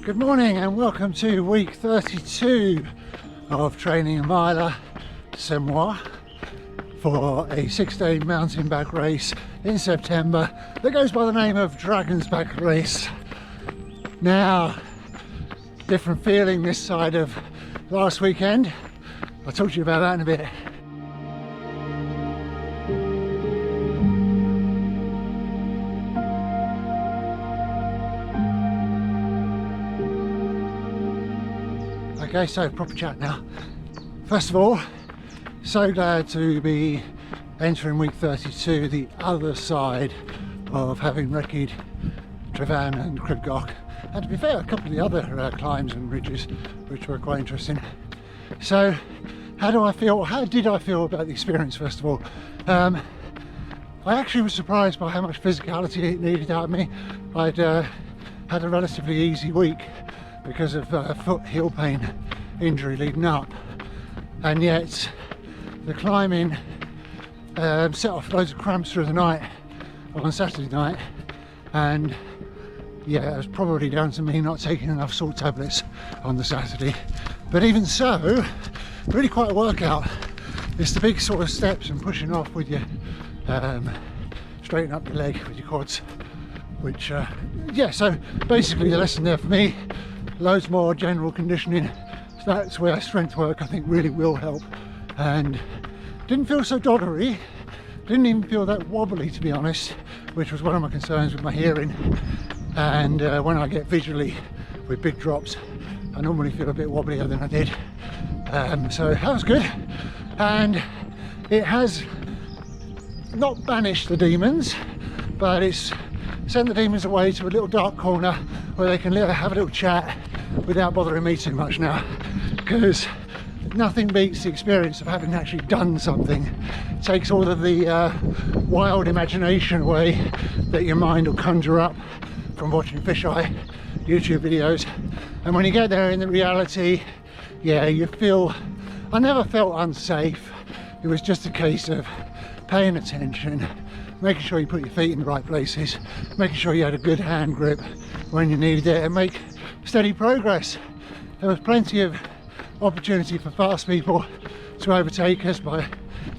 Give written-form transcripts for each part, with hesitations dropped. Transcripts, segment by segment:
Good morning and welcome to week 32 of training a miler Semois for a 6-day mountain bike race in September that goes by the name of Dragon's Back Race. Now, different feeling this side of last weekend. I'll talk to you about that in a bit. Okay, so proper chat now. First of all, so glad to be entering week 32, the other side of having recce'd Trevan and Crib Goch, and to be fair, a couple of the other climbs and ridges which were quite interesting. So, how do I feel? How did I feel about the experience? First of all, I actually was surprised by how much physicality it needed out of me. I'd had a relatively easy week because of foot heel pain injury leading up, and yet the climbing set off loads of cramps through the night on Saturday night, and yeah, it was probably down to me not taking enough salt tablets on the Saturday. But even so, really quite a workout. It's the big sort of steps and pushing off with your straighten up your leg with your quads, which yeah, so basically the lesson there for me, loads more general conditioning. So that's where strength work I think really will help. And didn't feel so doddery, didn't even feel that wobbly, to be honest, which was one of my concerns with my hearing. And when I get visually with big drops, I normally feel a bit wobblier than I did. So that was good, and it has not banished the demons, but it's sent the demons away to a little dark corner where they can have a little chat without bothering me too much now, because nothing beats the experience of having actually done something. It takes all of the wild imagination away that your mind will conjure up from watching fisheye YouTube videos, and when you get there in the reality, yeah, you feel, I never felt unsafe. It was just a case of paying attention, making sure you put your feet in the right places, making sure you had a good hand grip when you needed it, and make steady progress. There was plenty of opportunity for fast people to overtake us by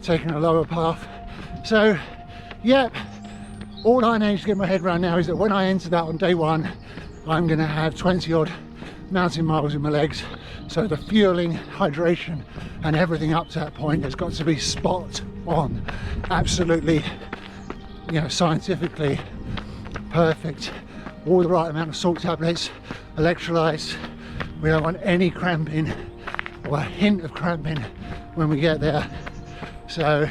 taking a lower path. So, yep, all I need to get my head around now is that when I enter that on day one, I'm going to have 20 odd mountain miles in my legs. So the fueling, hydration and everything up to that point has got to be spot on. Absolutely, you know, scientifically perfect. All the right amount of salt tablets, electrolytes. We don't want any cramping or a hint of cramping when we get there. So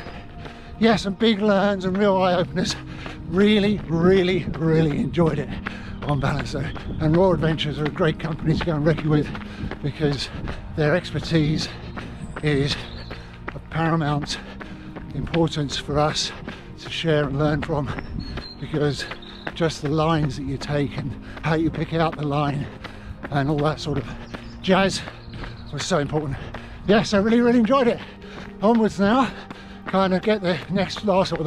yeah, some big learns and real eye openers. Really enjoyed it on balance though. And Raw Adventures are a great company to go and recce with, because their expertise is of paramount importance for us to share and learn from, because just the lines that you take and how you pick out the line and all that sort of jazz was so important. Yes, I really enjoyed it. Onwards now, kind of get the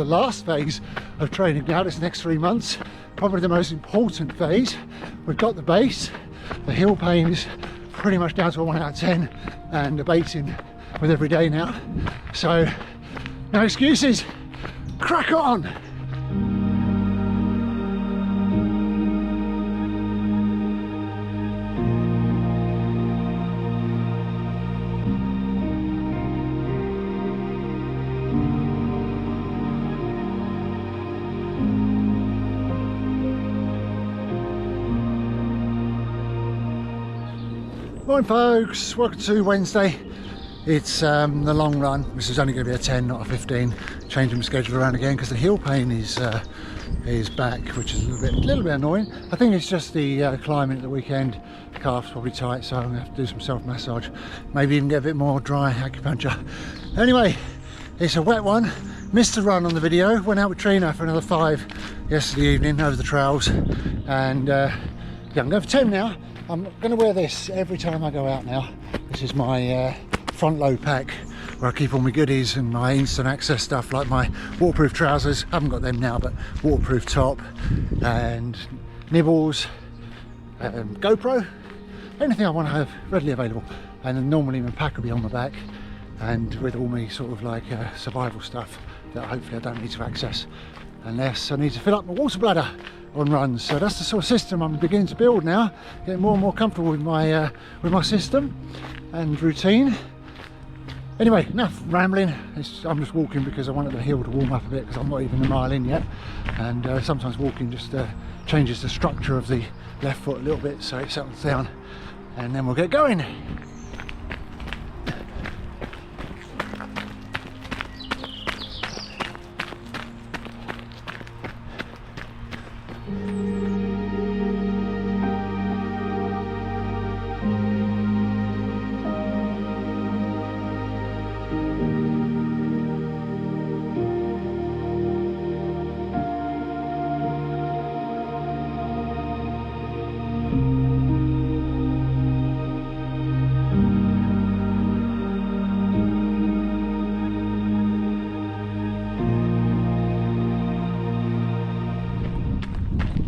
last phase of training now, this next 3 months, probably the most important phase. We've got the base, the heel pain is pretty much down to a 1 out of 10 and abating with every day now. So no excuses, crack on! Morning folks, welcome to Wednesday. It's the long run. This is only going to be a 10, not a 15. Changing my schedule around again because the heel pain is back, which is a little bit annoying. I think it's just the climbing at the weekend. The calf's probably tight, so I'm going to have to do some self-massage. Maybe even get a bit more dry acupuncture. Anyway, it's a wet one. Missed the run on the video. Went out with Trina for another 5 yesterday evening over the trails. And yeah, I'm going for 10 now. I'm going to wear this every time I go out now. This is my front load pack where I keep all my goodies and my instant access stuff, like my waterproof trousers. I haven't got them now, but waterproof top and nibbles, GoPro, anything I want to have readily available. And then normally my pack will be on my back, and with all my sort of like survival stuff that hopefully I don't need to access unless I need to fill up my water bladder on runs. So that's the sort of system I'm beginning to build now, getting more and more comfortable with my system and routine. Anyway, enough rambling. I'm just walking because I wanted the hill to warm up a bit, because I'm not even a mile in yet, and sometimes walking just changes the structure of the left foot a little bit so it settles down, and then we'll get going.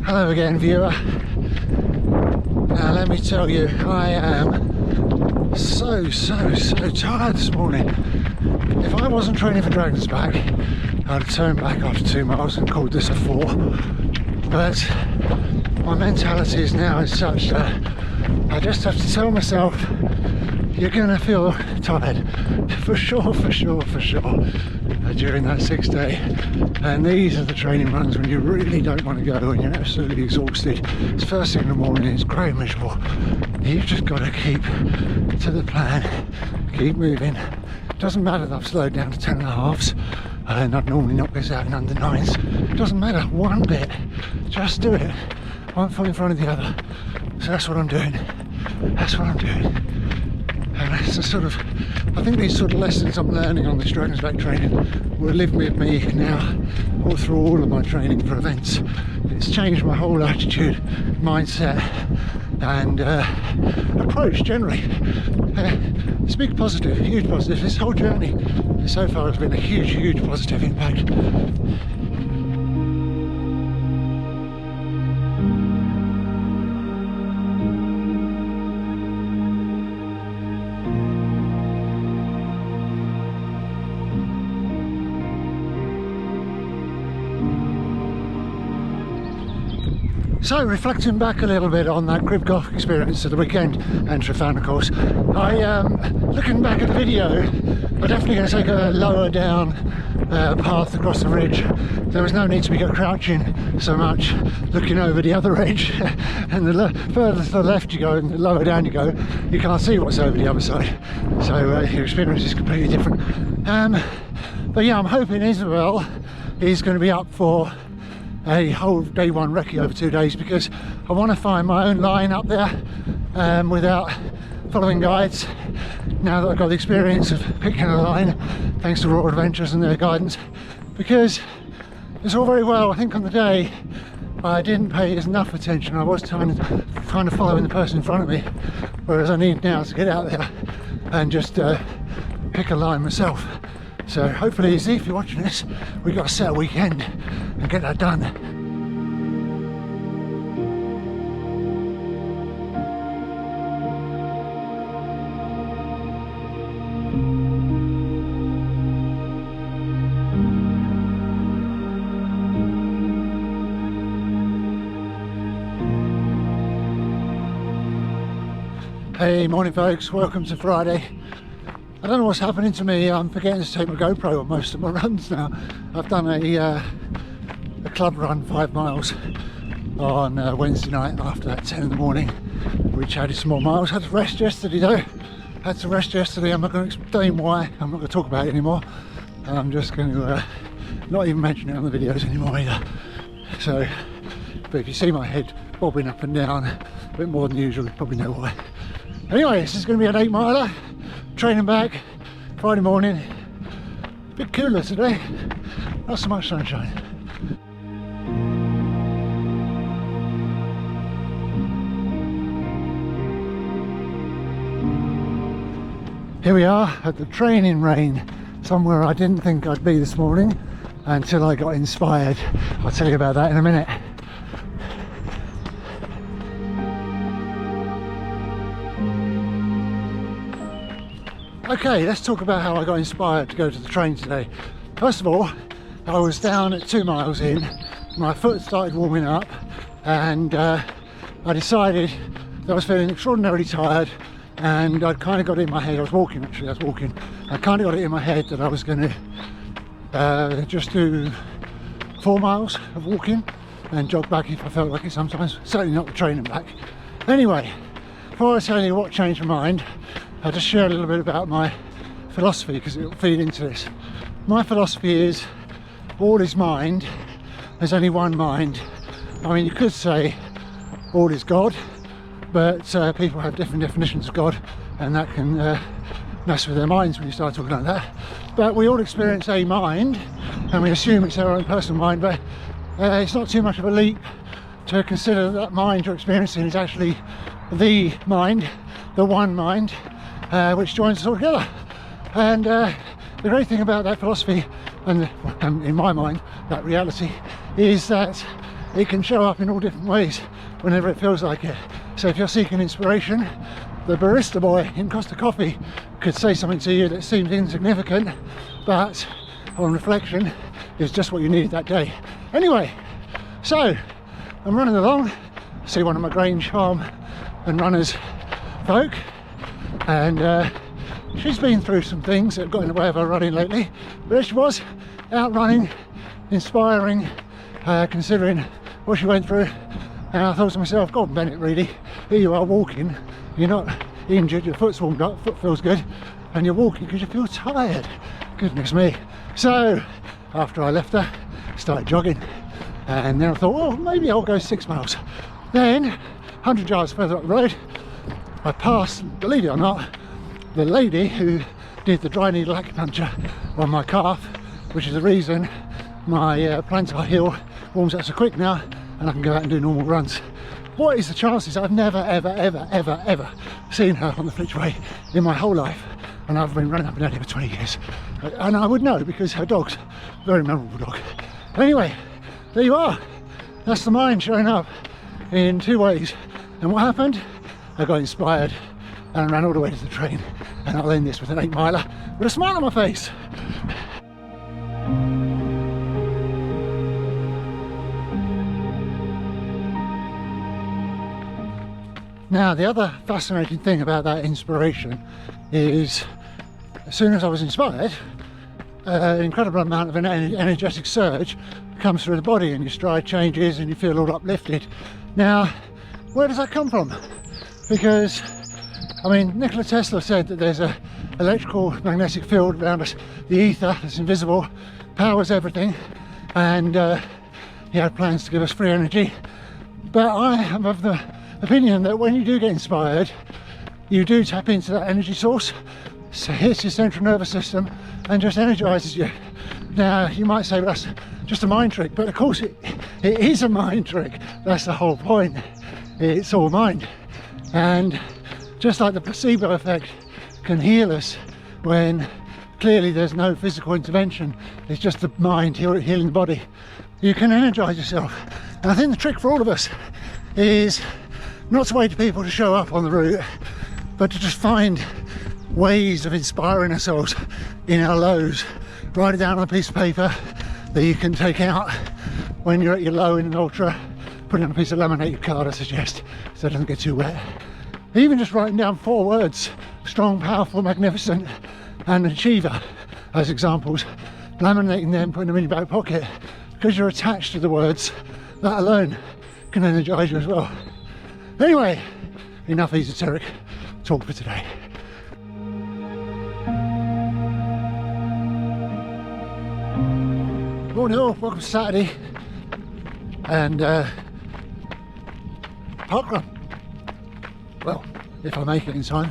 Hello again, viewer. Now let me tell you, I am so tired this morning. If I wasn't training for Dragon's Back, I'd have turned back after 2 miles and called this a 4. But my mentality is now is such that I just have to tell myself, you're gonna feel tired for sure during that 6 day, and these are the training runs when you really don't want to go and you're absolutely exhausted. It's first thing in the morning, it's grey miserable. You've just got to keep to the plan, keep moving. Doesn't matter that I've slowed down to 10.5s and I'd normally knock this out in under 9s. Doesn't matter one bit, just do it, one foot in front of the other. So that's what I'm doing, and that's the sort of, I think these sort of lessons I'm learning on this Dragon's Back training will live with me now all through all of my training for events. It's changed my whole attitude, mindset and approach generally. It's a big positive, huge positive. This whole journey so far has been a huge positive impact. So, reflecting back a little bit on that Crib Goch experience of the weekend and Trafalgar course, looking back at the video, I'm definitely going to take a lower down path across the ridge. There was no need to be crouching so much, looking over the other edge, and the further to the left you go and the lower down you go, you can't see what's over the other side, so your experience is completely different. But yeah, I'm hoping Isabel is going to be up for a whole day one recce over 2 days, because I want to find my own line up there without following guides, now that I've got the experience of picking a line thanks to Raw Adventures and their guidance. Because it's all very well, I think on the day I didn't pay enough attention. I was kind of following the person in front of me, whereas I need now to get out there and just pick a line myself. So hopefully, Izzy, if you're watching this, we've got a set weekend and get that done. Hey, morning folks, welcome to Friday. I don't know what's happening to me, I'm forgetting to take my GoPro on most of my runs now. I've done a club run 5 miles on Wednesday night after that 10 in the morning, which added some more miles. Had to rest yesterday though. I'm not going to explain why, I'm not going to talk about it anymore. I'm just going to not even mention it on the videos anymore either. So, but if you see my head bobbing up and down a bit more than usual, you probably know why. Anyway, this is going to be an 8 miler. Training back Friday morning, a bit cooler today, not so much sunshine. Here we are at the training rain, somewhere I didn't think I'd be this morning until I got inspired. I'll tell you about that in a minute. Okay, let's talk about how I got inspired to go to the train today. First of all, I was down at 2 miles in, my foot started warming up, and I decided that I was feeling extraordinarily tired, and I'd kind of got it in my head, I was walking, I kind of got it in my head that I was going to just do 4 miles of walking and jog back if I felt like it sometimes, certainly not the train and back. Anyway, before I tell you what changed my mind, I'll just share a little bit about my philosophy because it will feed into this. My philosophy is all is mind, there's only one mind. I mean, you could say all is God, but people have different definitions of God, and that can mess with their minds when you start talking like that. But we all experience a mind, and we assume it's our own personal mind, but it's not too much of a leap to consider that mind you're experiencing is actually the mind, the one mind, which joins us all together. And the great thing about that philosophy, and in my mind, that reality, is that it can show up in all different ways whenever it feels like it. So if you're seeking inspiration, the barista boy in Costa Coffee could say something to you that seemed insignificant, but on reflection is just what you needed that day. Anyway, so I'm running along, see one of my Grange Farm and runners folk, and she's been through some things that got in the way of her running lately, but there she was, out running, inspiring, considering what she went through. And I thought to myself, God Bennett, really, here you are walking, you're not injured, your foot's warmed up, foot feels good, and you're walking because you feel tired. Goodness me. So after I left her, started jogging, and then I thought, well, maybe I'll go 6 miles. Then 100 yards further up the road, I passed, believe it or not, the lady who did the dry needle acupuncture on my calf, which is the reason my plantar heel warms up so quick now, and I can go out and do normal runs. What is the chances? I've never ever seen her on the Flitchway in my whole life, and I've been running up and down here for 20 years, and I would know because her dog's a very memorable dog. Anyway, there you are. That's the mind showing up in 2 ways. And what happened? I got inspired and ran all the way to the train, and I'll end this with an 8 miler with a smile on my face. Now, the other fascinating thing about that inspiration is, as soon as I was inspired, an incredible amount of an energetic surge comes through the body, and your stride changes and you feel all uplifted. Now, where does that come from? Because, I mean, Nikola Tesla said that there's an electrical magnetic field around us, the ether that's invisible, powers everything, and he had plans to give us free energy. But I am of the opinion that when you do get inspired, you do tap into that energy source, so it hits your central nervous system and just energizes you. Now, you might say, well, that's just a mind trick, but of course it is a mind trick. That's the whole point. It's all mind. And just like the placebo effect can heal us when clearly there's no physical intervention, it's just the mind healing the body, you can energize yourself. And I think the trick for all of us is not to wait for people to show up on the route, but to just find ways of inspiring ourselves in our lows. Write it down on a piece of paper that you can take out when you're at your low in an ultra. Put it on a piece of laminated card, I suggest, so it doesn't get too wet. Even just writing down 4 words, strong, powerful, magnificent, and achiever, as examples, laminating them, putting them in your back pocket, because you're attached to the words, that alone can energize you as well. Anyway, enough esoteric talk for today. Morning all, welcome to Saturday, and parkrun. Well, if I make it in time.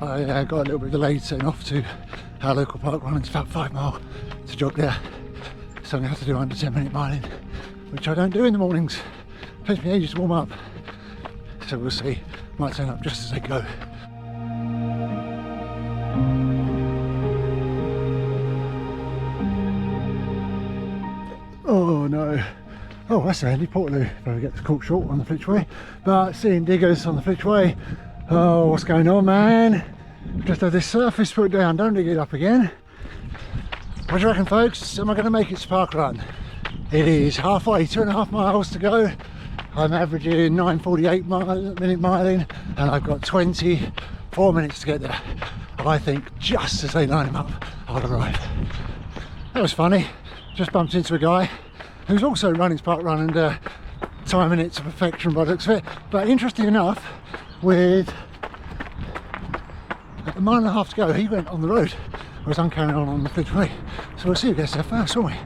I got a little bit delayed setting off to our local parkrun. It's about 5 miles to jog there, so I'm going to have to do under 10-minute miling, which I don't do in the mornings. It takes me ages to warm up, so we'll see. Might turn up just as they go. Oh no. Oh, that's a handy Portaloo if I get caught short on the Flitchway. But seeing diggers on the Flitchway, oh, what's going on, man? Just had this surface put down, don't dig it up again. What do you reckon, folks? Am I going to make it to parkrun? It is halfway, 2.5 miles to go. I'm averaging 9:48 minute miling, and I've got 24 minutes to get there. I think just as they line them up, I'll arrive. That was funny. Just bumped into a guy who's also running his parkrun and timing it to perfection by the looks of it. But interesting enough, with a mile and a half to go, he went on the road, whereas I'm carrying on the fifth way. So we'll see who gets there first, won't we?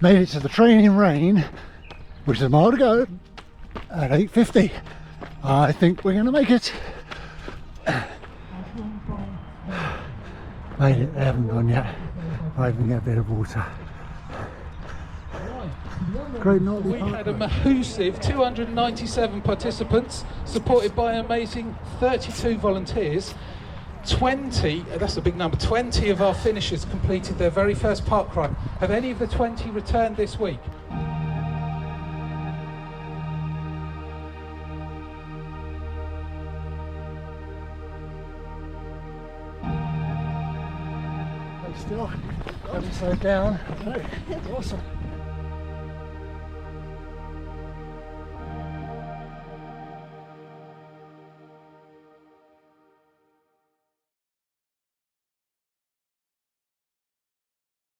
Made it to the training rain, which is a mile to go, at 8:50. I think we're going to make it. Made it, they haven't gone yet. I even get a bit of water. Great night. We had a massive 297 participants, supported by an amazing 32 volunteers. 20, that's a big number, 20 of our finishers completed their very first parkrun. Have any of the 20 returned this week? Still, haven't slowed down. Awesome.